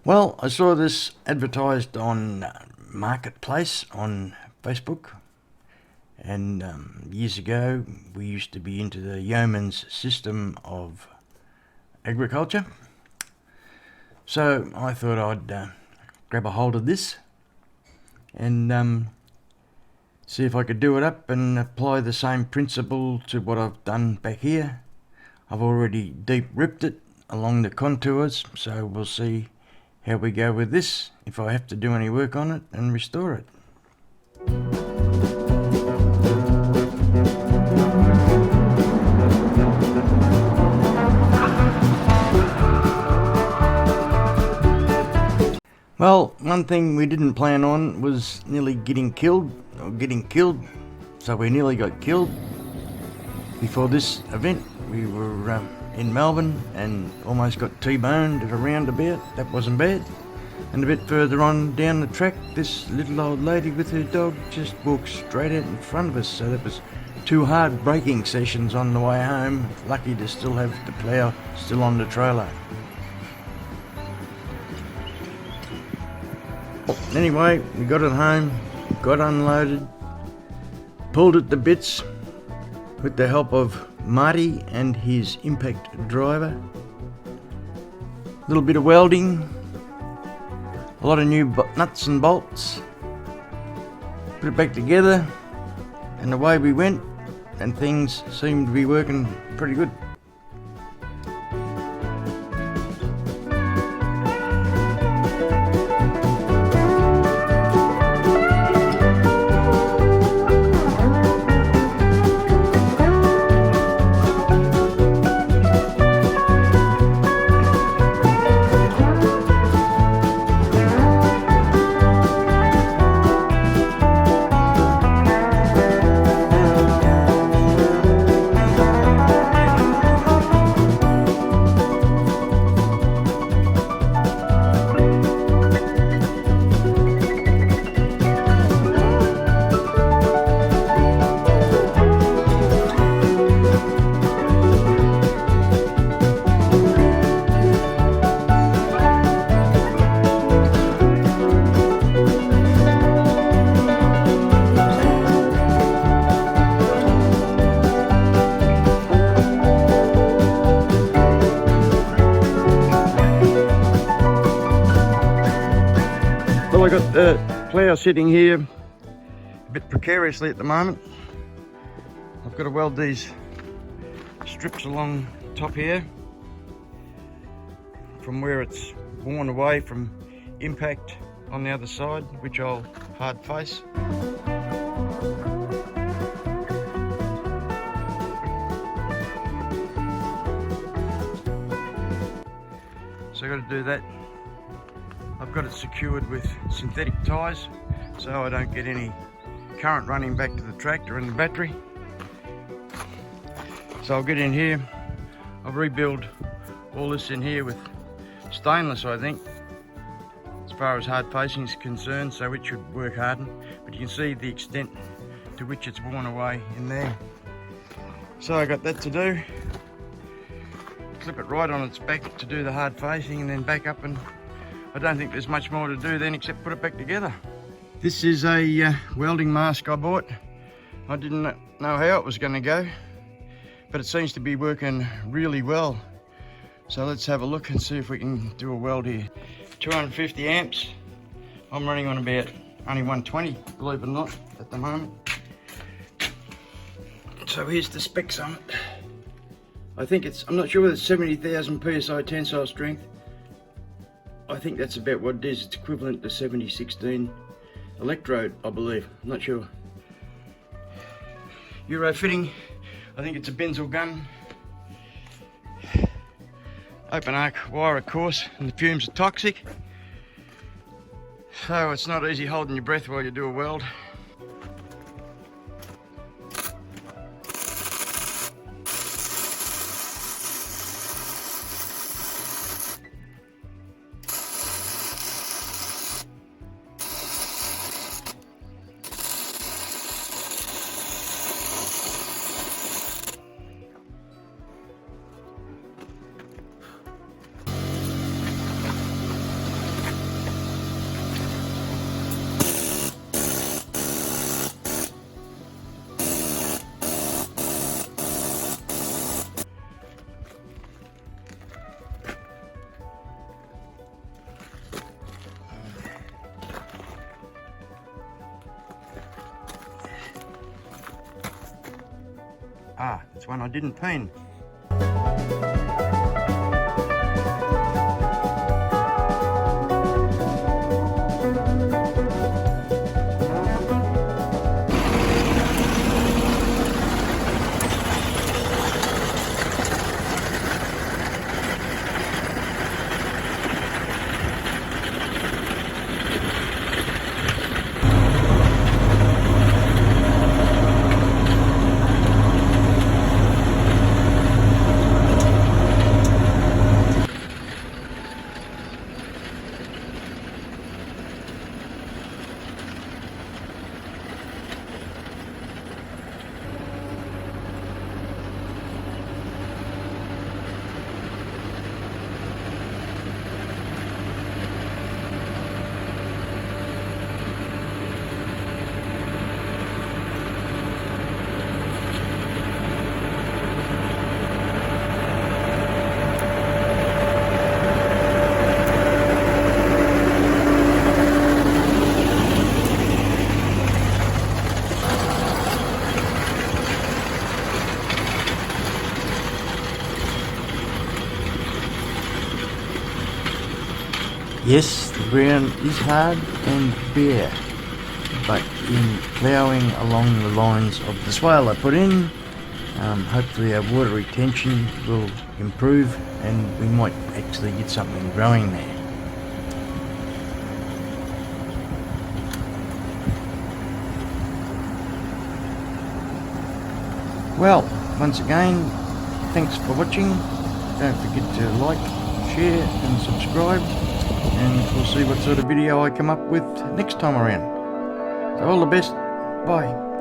Well, I saw this advertised on Marketplace on Facebook, and years ago we used to be into the Yeomans system of agriculture, so I thought I'd grab a hold of this and see if I could do it up and apply the same principle to what I've done back here. I've already deep ripped it along the contours, so we'll see how we go with this, if I have to do any work on it and restore it. Well, one thing we didn't plan on was nearly getting killed, so we nearly got killed before this event. We were in Melbourne and almost got T-boned at a roundabout. That wasn't bad. And a bit further on down the track, this little old lady with her dog just walked straight out in front of us, so that was 2 hard braking sessions on the way home. Lucky to still have the plough still on the trailer. Anyway, we got it home, got unloaded, pulled it to bits with the help of Marty and his impact driver. A little bit of welding, a lot of new nuts and bolts, put it back together, and away we went, and things seemed to be working pretty good. I got the plough sitting here a bit precariously at the moment. I've got to weld these strips along top here from where it's worn away from impact on the other side, which I'll hard face. So I've got to do that. I've got it secured with synthetic ties so I don't get any current running back to the tractor and the battery. So I'll get in here, I'll rebuild all this in here with stainless, I think, as far as hard facing is concerned, so it should work harden, but you can see the extent to which it's worn away in there. So I got that to do. Clip it right on its back to do the hard facing and then back up, and I don't think there's much more to do then except put it back together. This is a welding mask I bought. I didn't know how it was going to go, but it seems to be working really well. So let's have a look and see if we can do a weld here. 250 amps. I'm running on about only 120, believe it or not, at the moment. So here's the specs on it. I think I'm not sure whether it's 70,000 PSI tensile strength. I think that's about what it is. It's equivalent to 7016 electrode, I believe. I'm not sure. Euro fitting. I think it's a Benzel gun. Open arc wire, of course, and the fumes are toxic. So it's not easy holding your breath while you do a weld. That's one I didn't peen. Yes, the ground is hard and bare, but in ploughing along the lines of the swale I put in, hopefully our water retention will improve and we might actually get something growing there. Well, once again, thanks for watching. Don't forget to like, share and subscribe, and we'll see what sort of video I come up with next time around. So all the best. Bye.